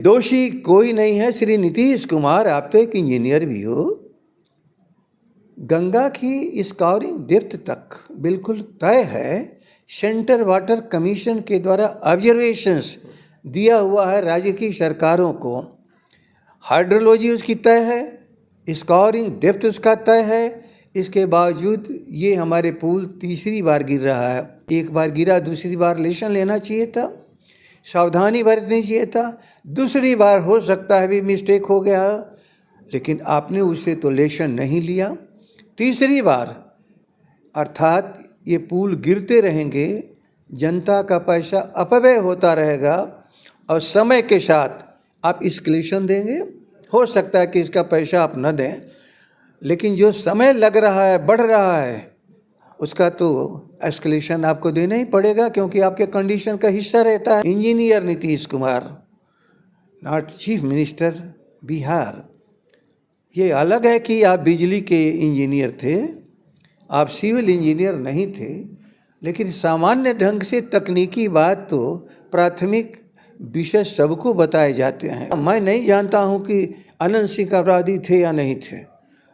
दोषी कोई नहीं है श्री नीतीश कुमार, आप तो एक इंजीनियर भी हो। गंगा की स्कोरिंग डेप्थ तक बिल्कुल तय है। सेंट्रल वाटर कमीशन के द्वारा ऑब्जर्वेशंस दिया हुआ है राज्य की सरकारों को। हाइड्रोलॉजी उसकी तय है, स्कोरिंग डेप्थ उसका तय है। इसके बावजूद ये हमारे पुल तीसरी बार गिर रहा है। एक बार गिरा, दूसरी बार लेसन लेना चाहिए था, सावधानी बरतनी चाहिए था। दूसरी बार हो सकता है भी मिस्टेक हो गया, लेकिन आपने उससे तो लेसन नहीं लिया। तीसरी बार अर्थात ये पुल गिरते रहेंगे, जनता का पैसा अपव्यय होता रहेगा और समय के साथ आप एस्केलेशन देंगे। हो सकता है कि इसका पैसा आप न दें, लेकिन जो समय लग रहा है, बढ़ रहा है, उसका तो एस्केलेशन आपको देना ही पड़ेगा, क्योंकि आपके कंडीशन का हिस्सा रहता है। Engineer Nitish Kumar, not chief minister Bihar. ये अलग है कि आप बिजली के इंजीनियर थे, आप सिविल इंजीनियर नहीं थे, लेकिन सामान्य ढंग से तकनीकी बात तो प्राथमिक विषय सबको बताए जाते हैं। मैं नहीं जानता हूँ कि अनंत सिंह अपराधी थे या नहीं थे,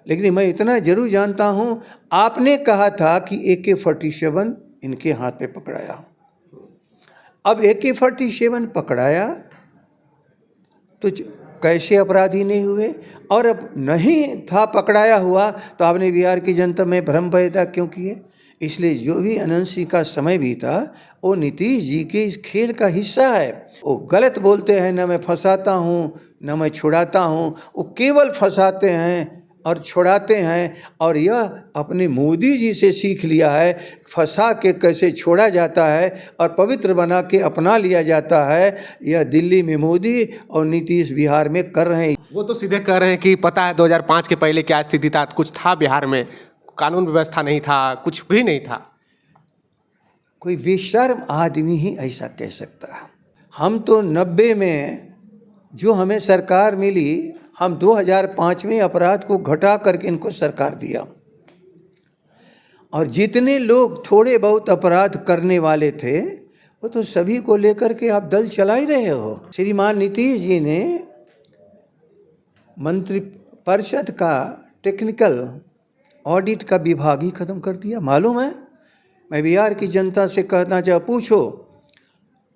लेकिन मैं इतना जरूर जानता हूँ, आपने कहा था कि AK-47 इनके हाथ पे पकड़ाया। अब AK-47 पकड़ाया तो कैसे अपराधी नहीं हुए? और अब नहीं था पकड़ाया हुआ तो आपने बिहार की जनता में भ्रम पैदा क्यों किए? इसलिए जो भी अनंत सिंह का समय बीता वो नीतीश जी के इस खेल का हिस्सा है। वो गलत बोलते हैं, न मैं फंसाता हूँ न मैं छुड़ाता हूँ, वो केवल फंसाते हैं और छुड़ाते हैं। और यह अपने मोदी जी से सीख लिया है, फंसा के कैसे छोड़ा जाता है और पवित्र बना के अपना लिया जाता है। यह दिल्ली में मोदी और नीतीश बिहार में कर रहे हैं। वो तो सीधे कह रहे हैं कि पता है 2005 के पहले क्या स्थिति था, कुछ था बिहार में, कानून व्यवस्था नहीं था, कुछ भी नहीं था। कोई बेशर्म आदमी ही ऐसा कह सकता है। हम तो 90 में जो हमें सरकार मिली, हम 2005 में अपराध को घटा करके इनको सरकार दिया। और जितने लोग थोड़े बहुत अपराध करने वाले थे वो तो सभी को लेकर के आप दल चला ही रहे हो। श्रीमान नीतीश जी ने मंत्री परिषद का टेक्निकल ऑडिट का विभाग ही खत्म कर दिया। मालूम है, मैं बिहार की जनता से कहना चाह, पूछो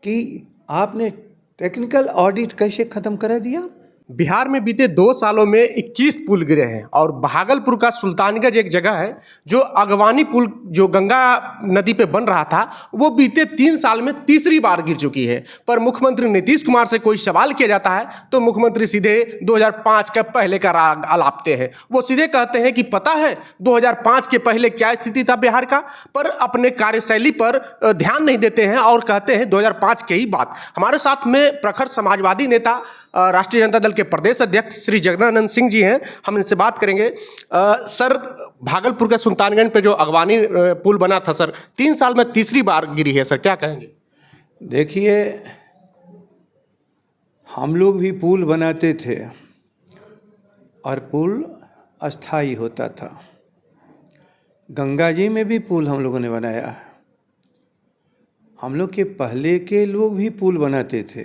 कि आपने टेक्निकल ऑडिट कैसे खत्म करा दिया? बिहार में बीते 2 सालों में 21 पुल गिरे हैं और भागलपुर का सुल्तानगंज एक जगह है जो अगवानी पुल जो गंगा नदी पे बन रहा था, वो बीते 3 साल में तीसरी बार गिर चुकी है। पर मुख्यमंत्री नीतीश कुमार से कोई सवाल किया जाता है तो मुख्यमंत्री सीधे 2005 का पहले का राग अलापते हैं। वो सीधे कहते हैं कि पता है 2005 के पहले क्या स्थिति था बिहार का, पर अपने कार्यशैली पर ध्यान नहीं देते हैं और कहते हैं 2005 की ही बात। हमारे साथ में प्रखर समाजवादी नेता राष्ट्रीय जनता दल के प्रदेश अध्यक्ष श्री जगदानंद सिंह जी हैं, हम इनसे बात करेंगे। सर, भागलपुर के सुल्तानगंज पे जो अगवानी पुल बना था सर, 3 साल में तीसरी बार गिरी है सर, क्या कहेंगे? देखिए, हम लोग भी पुल बनाते थे और पुल अस्थाई होता था। गंगा जी में भी पुल हम लोगों ने बनाया। हम लोग के पहले के लोग भी पुल बनाते थे,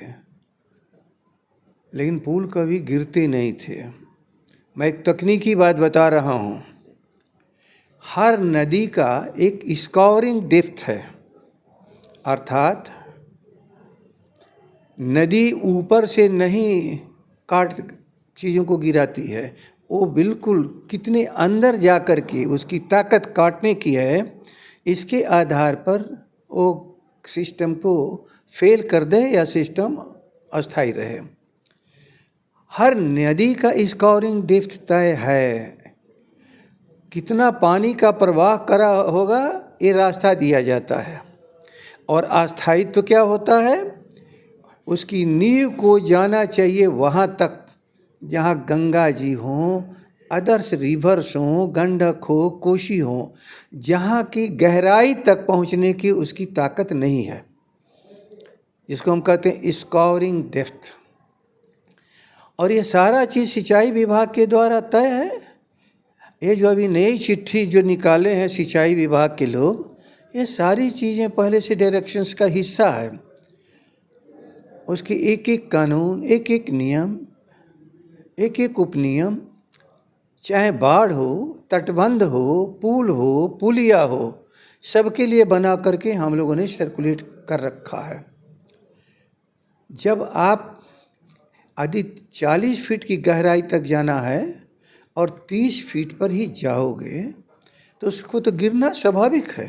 लेकिन पुल कभी गिरते नहीं थे। मैं एक तकनीकी बात बता रहा हूँ। हर नदी का एक स्कोरिंग डेप्थ है, अर्थात नदी ऊपर से नहीं काट चीज़ों को गिराती है, वो बिल्कुल कितने अंदर जा कर के उसकी ताकत काटने की है, इसके आधार पर वो सिस्टम को फेल कर दे या सिस्टम अस्थायी रहे। हर नदी का स्कोरिंग डेप्थ तय है। कितना पानी का प्रवाह करा होगा ये रास्ता दिया जाता है। और अस्थायित्व तो क्या होता है, उसकी नींव को जाना चाहिए वहाँ तक जहाँ गंगा जी हों, अदर्स रिवर्स हों, गंडक हो, कोसी हो, जहाँ की गहराई तक पहुँचने की उसकी ताकत नहीं है, जिसको हम कहते हैं स्कोरिंग डेप्थ। और ये सारा चीज़ सिंचाई विभाग के द्वारा तय है। ये जो अभी नई चिट्ठी जो निकाले हैं सिंचाई विभाग के लोग, ये सारी चीज़ें पहले से डायरेक्शंस का हिस्सा है। उसके एक एक कानून, एक एक नियम, एक एक उपनियम, चाहे बाढ़ हो, तटबंध हो, पुल हो, पुलिया हो, सबके लिए बना करके हम लोगों ने सर्कुलेट कर रखा है। जब आप यदि 40 फीट की गहराई तक जाना है और 30 फीट पर ही जाओगे तो उसको तो गिरना स्वाभाविक है,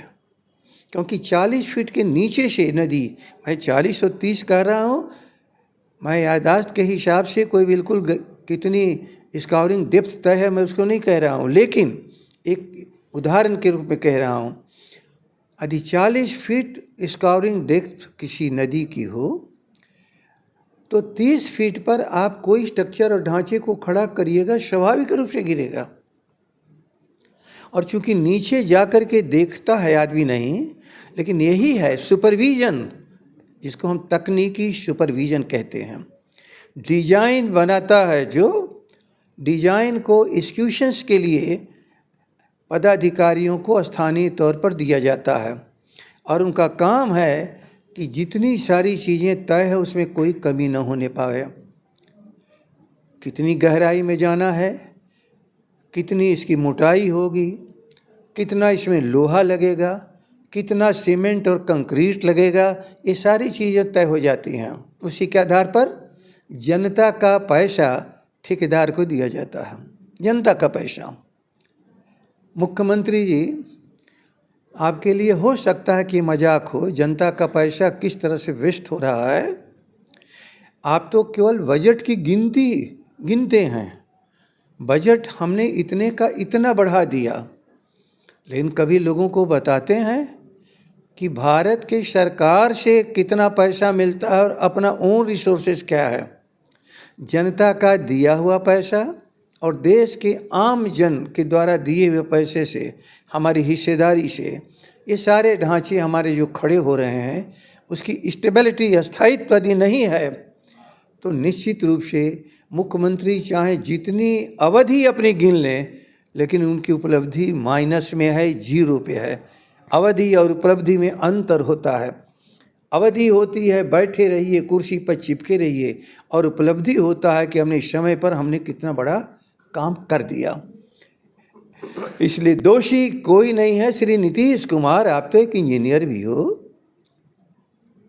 क्योंकि 40 फीट के नीचे से नदी, मैं 40 और 30 कह रहा हूँ, मैं याददाश्त के हिसाब से कोई बिल्कुल कितनी स्काउरिंग डेप्थ तय है मैं उसको नहीं कह रहा हूँ, लेकिन एक उदाहरण के रूप में कह रहा हूँ। यदि 40 फीट स्काउरिंग डेप्थ किसी नदी की हो तो 30 फीट पर आप कोई स्ट्रक्चर और ढांचे को खड़ा करिएगा, स्वाभाविक रूप से गिरेगा। और चूंकि नीचे जाकर के देखता है आदमी नहीं, लेकिन यही है सुपरविजन, जिसको हम तकनीकी सुपरविजन कहते हैं। डिजाइन बनाता है, जो डिजाइन को एक्जीक्यूशंस के लिए पदाधिकारियों को स्थानीय तौर पर दिया जाता है और उनका काम है कि जितनी सारी चीज़ें तय है उसमें कोई कमी न होने पावे। कितनी गहराई में जाना है, कितनी इसकी मोटाई होगी, कितना इसमें लोहा लगेगा, कितना सीमेंट और कंक्रीट लगेगा, ये सारी चीज़ें तय हो जाती हैं। उसी के आधार पर जनता का पैसा ठेकेदार को दिया जाता है, जनता का पैसा। मुख्यमंत्री जी, आपके लिए हो सकता है कि मजाक हो, जनता का पैसा किस तरह से वेस्ट हो रहा है। आप तो केवल बजट की गिनते हैं। बजट हमने इतने का इतना बढ़ा दिया, लेकिन कभी लोगों को बताते हैं कि भारत की सरकार से कितना पैसा मिलता है और अपना ओन रिसोर्सेज क्या है। जनता का दिया हुआ पैसा और देश के आम जन के द्वारा दिए हुए पैसे से, हमारी हिस्सेदारी से, ये सारे ढांचे हमारे जो खड़े हो रहे हैं, उसकी स्टेबिलिटी, स्थायित्व यदि नहीं है तो निश्चित रूप से मुख्यमंत्री चाहे जितनी अवधि अपनी गिन लें, लेकिन उनकी उपलब्धि माइनस में है, 0 पे है। अवधि और उपलब्धि में अंतर होता है। अवधि होती है बैठे रहिए, कुर्सी पर चिपके रहिए, और उपलब्धि होता है कि हमने समय पर हमने कितना बड़ा काम कर दिया। इसलिए दोषी कोई नहीं है। श्री नीतीश कुमार, आप तो एक इंजीनियर भी हो।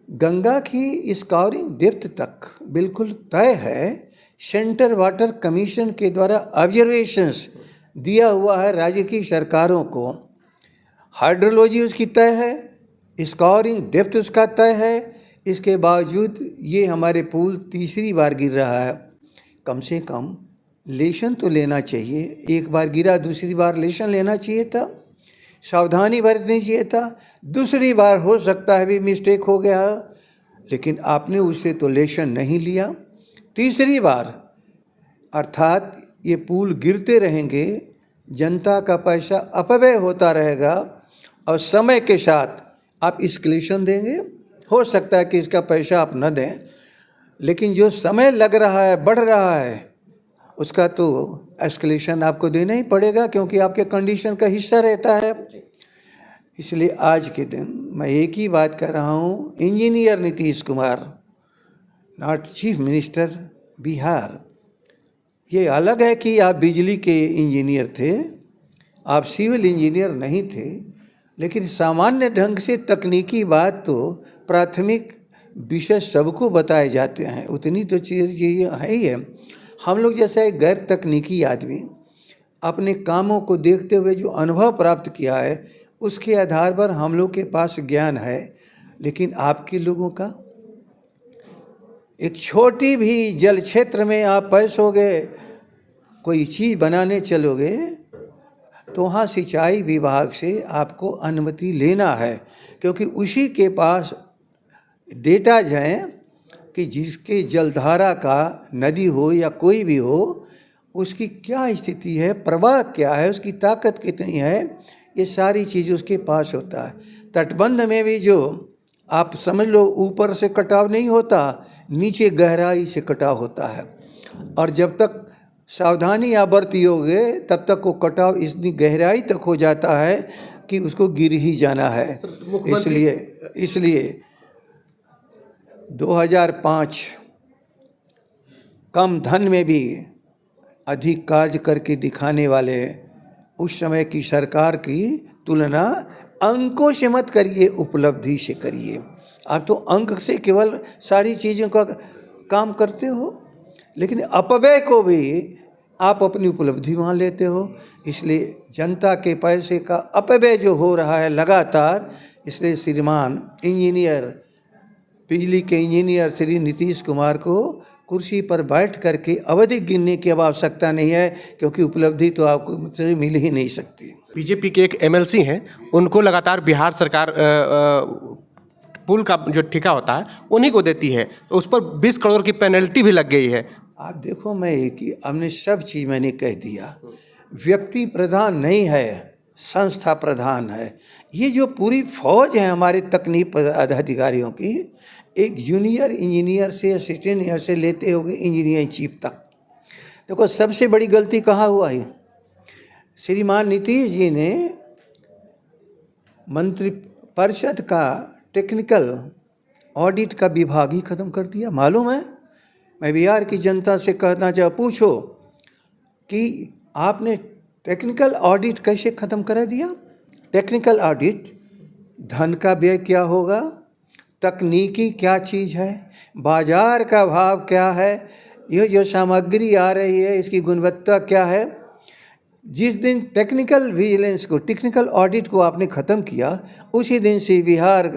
गंगा की स्काउरिंग डेप्थ तक बिल्कुल तय है, सेंट्रल वाटर कमीशन के द्वारा ऑब्जर्वेशंस दिया हुआ है राज्य की सरकारों को। हाइड्रोलॉजी उसकी तय है, स्काउरिंग डेप्थ उसका तय है। इसके बावजूद ये हमारे पुल तीसरी बार गिर रहा है। कम से कम लेशन तो लेना चाहिए, एक बार गिरा दूसरी बार लेशन लेना चाहिए था, सावधानी बरतनी चाहिए था। दूसरी बार हो सकता है भी मिस्टेक हो गया, लेकिन आपने उससे तो लेशन नहीं लिया। तीसरी बार अर्थात ये पुल गिरते रहेंगे, जनता का पैसा अपव्यय होता रहेगा और समय के साथ आप एस्केलेशन देंगे। हो सकता है कि इसका पैसा आप न दें, लेकिन जो समय लग रहा है, बढ़ रहा है, उसका तो एस्केलेशन आपको देना ही पड़ेगा, क्योंकि आपके कंडीशन का हिस्सा रहता है। इसलिए आज के दिन मैं एक ही बात कर रहा हूँ, engineer Nitish Kumar, not chief minister Bihar. ये अलग है कि आप बिजली के इंजीनियर थे, आप सिविल इंजीनियर नहीं थे, लेकिन सामान्य ढंग से तकनीकी बात तो प्राथमिक विषय सबको बताए जाते हैं, उतनी तो चीज़ है ही है। हम लोग जैसा एक गैर तकनीकी आदमी अपने कामों को देखते हुए जो अनुभव प्राप्त किया है, उसके आधार पर हम लोग के पास ज्ञान है। लेकिन आपके लोगों का, एक छोटी भी जल क्षेत्र में आप पैसोगे, कोई चीज़ बनाने चलोगे, तो वहाँ सिंचाई विभाग से आपको अनुमति लेना है, क्योंकि उसी के पास डेटा हैं कि जिसके जलधारा का, नदी हो या कोई भी हो, उसकी क्या स्थिति है, प्रवाह क्या है, उसकी ताकत कितनी है, ये सारी चीज़ उसके पास होता है। तटबंध में भी जो आप समझ लो, ऊपर से कटाव नहीं होता, नीचे गहराई से कटाव होता है, और जब तक सावधानी आप बरतियोगे तब तक वो कटाव इतनी गहराई तक हो जाता है कि उसको गिर ही जाना है। इसलिए 2005 कम धन में भी अधिक कार्य करके दिखाने वाले उस समय की सरकार की तुलना अंकों से मत करिए, उपलब्धि से करिए। आप तो अंक से केवल सारी चीज़ों का काम करते हो, लेकिन अपव्यय को भी आप अपनी उपलब्धि मान लेते हो। इसलिए जनता के पैसे का अपव्यय जो हो रहा है लगातार, इसलिए श्रीमान इंजीनियर, बिजली के इंजीनियर श्री नीतीश कुमार को कुर्सी पर बैठ करके अवधि गिनने की अब आवश्यकता नहीं है, क्योंकि उपलब्धि तो आपको मुझसे मिल ही नहीं सकती। बीजेपी के एक एमएलसी हैं, उनको लगातार बिहार सरकार पुल का जो ठेका होता है उन्हीं को देती है, तो उस पर 20 करोड़ की पेनल्टी भी लग गई है। आप देखो, मैं एक ही हमने सब चीज़ मैंने कह दिया, व्यक्ति प्रधान नहीं है, संस्था प्रधान है। ये जो पूरी फौज है हमारे तकनीक अधिकारियों की, एक जूनियर इंजीनियर से असिस्टेंट इंजीनियर से लेते हुए इंजीनियर चीफ तक, देखो सबसे बड़ी गलती कहाँ हुआ है। श्रीमान नीतीश जी ने मंत्री परिषद का टेक्निकल ऑडिट का विभाग ही खत्म कर दिया। मालूम है, मैं बिहार की जनता से कहना चाहूँ, पूछो कि आपने टेक्निकल ऑडिट कैसे ख़त्म करा दिया। टेक्निकल ऑडिट, धन का व्यय क्या होगा, तकनीकी क्या चीज़ है, बाजार का भाव क्या है, यह जो सामग्री आ रही है इसकी गुणवत्ता क्या है। जिस दिन टेक्निकल विजिलेंस को, टेक्निकल ऑडिट को आपने ख़त्म किया, उसी दिन से बिहार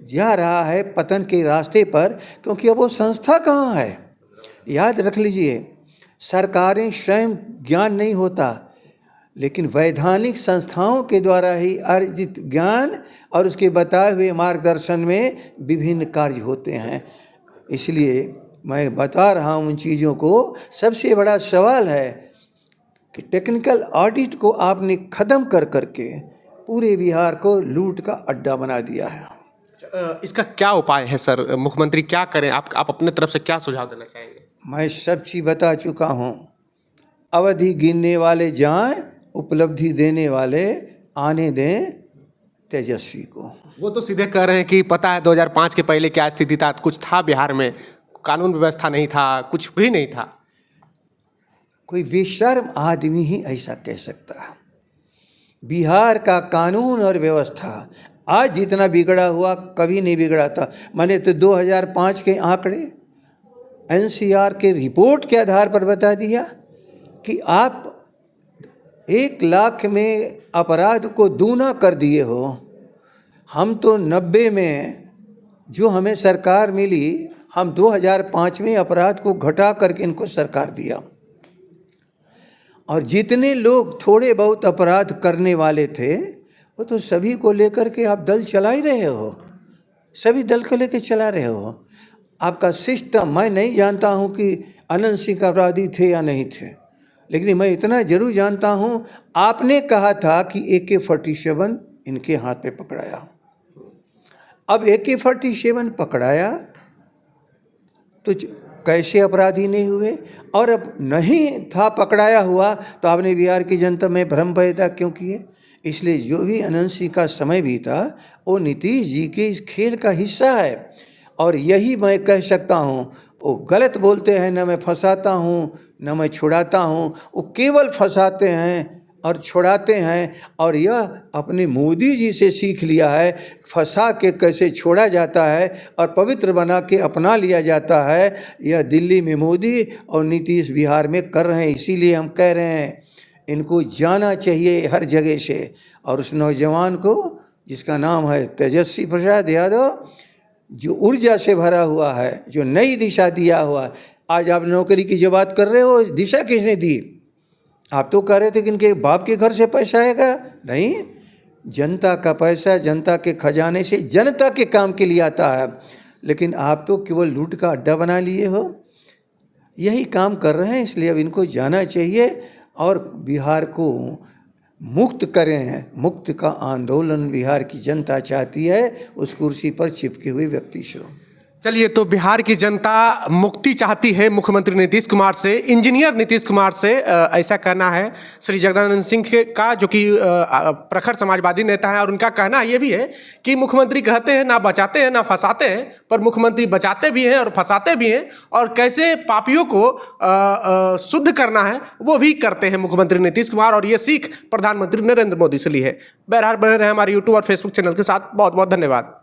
जा रहा है पतन के रास्ते पर, क्योंकि अब वो संस्था कहाँ है। याद रख लीजिए, सरकारें स्वयं ज्ञान नहीं होता, लेकिन वैधानिक संस्थाओं के द्वारा ही अर्जित ज्ञान और उसके बताए हुए मार्गदर्शन में विभिन्न कार्य होते हैं। इसलिए मैं बता रहा हूँ उन चीज़ों को। सबसे बड़ा सवाल है कि टेक्निकल ऑडिट को आपने ख़त्म कर करके पूरे बिहार को लूट का अड्डा बना दिया है। इसका क्या उपाय है सर, मुख्यमंत्री क्या करें? आप अपने तरफ से क्या सुझाव देना चाहेंगे? मैं सब चीज़ बता चुका हूँ। अवधि गिनने वाले जाएं, उपलब्धि देने वाले आने दें तेजस्वी को। वो तो सीधे कह रहे हैं कि पता है 2005 के पहले क्या स्थिति था, कुछ था बिहार में, कानून व्यवस्था नहीं था, कुछ भी नहीं था। कोई बेशर्म आदमी ही ऐसा कह सकता है। बिहार का कानून और व्यवस्था आज जितना बिगड़ा हुआ कभी नहीं बिगड़ा था। मैंने तो 2005 के आंकड़े एनसीआर के रिपोर्ट के आधार पर बता दिया कि आप 1 लाख में अपराध को दूना कर दिए हो। हम तो 90 में जो हमें सरकार मिली, हम 2005 में अपराध को घटा करके इनको सरकार दिया। और जितने लोग थोड़े बहुत अपराध करने वाले थे, वो तो सभी को लेकर के आप दल चला ही रहे हो, सभी दल को लेकर चला रहे हो। आपका सिस्टम, मैं नहीं जानता हूँ कि अनंत सिंह अपराधी थे या नहीं थे, लेकिन मैं इतना जरूर जानता हूँ, आपने कहा था कि AK-47 इनके हाथ में पकड़ाया। अब AK-47 पकड़ाया तो कैसे अपराधी नहीं हुए, और अब नहीं था पकड़ाया हुआ तो आपने बिहार की जनता में भ्रम पैदा क्यों किए। इसलिए जो भी अनंत सिंह का समय बीता वो नीतीश जी के इस खेल का हिस्सा है। और यही मैं कह सकता हूँ, वो गलत बोलते हैं, न मैं फंसाता हूँ न मैं छुड़ाता हूँ, वो केवल फंसाते हैं और छुड़ाते हैं। और यह अपने मोदी जी से सीख लिया है, फंसा के कैसे छोड़ा जाता है और पवित्र बना के अपना लिया जाता है। यह दिल्ली में मोदी और नीतीश बिहार में कर रहे हैं। इसीलिए हम कह रहे हैं इनको जाना चाहिए हर जगह से। और उस नौजवान को जिसका नाम है तेजस्वी प्रसाद यादव, जो ऊर्जा से भरा हुआ है, जो नई दिशा दिया हुआ है। आज आप नौकरी की जो बात कर रहे हो, दिशा किसने दी? आप तो कह रहे थे कि इनके बाप के घर से पैसा आएगा। नहीं, जनता का पैसा जनता के खजाने से जनता के काम के लिए आता है। लेकिन आप तो केवल लूट का अड्डा बना लिए हो। यही काम कर रहे हैं, इसलिए अब इनको जाना चाहिए और बिहार को मुक्त करें। मुक्त का आंदोलन बिहार की जनता चाहती है, उस कुर्सी पर चिपके हुए व्यक्ति से। चलिए, तो बिहार की जनता मुक्ति चाहती है मुख्यमंत्री नीतीश कुमार से, इंजीनियर नीतीश कुमार से, ऐसा कहना है श्री जगदानंद सिंह का, जो कि प्रखर समाजवादी नेता है। और उनका कहना ये भी है कि मुख्यमंत्री कहते हैं ना बचाते हैं ना फंसाते हैं, पर मुख्यमंत्री बचाते भी हैं और फंसाते भी हैं, और कैसे पापियों को शुद्ध करना है वो भी करते हैं मुख्यमंत्री नीतीश कुमार। और ये सीख प्रधानमंत्री नरेंद्र मोदी से ली है। बहरहाल बने रहे हमारे यूट्यूब और फेसबुक चैनल के साथ। बहुत बहुत धन्यवाद।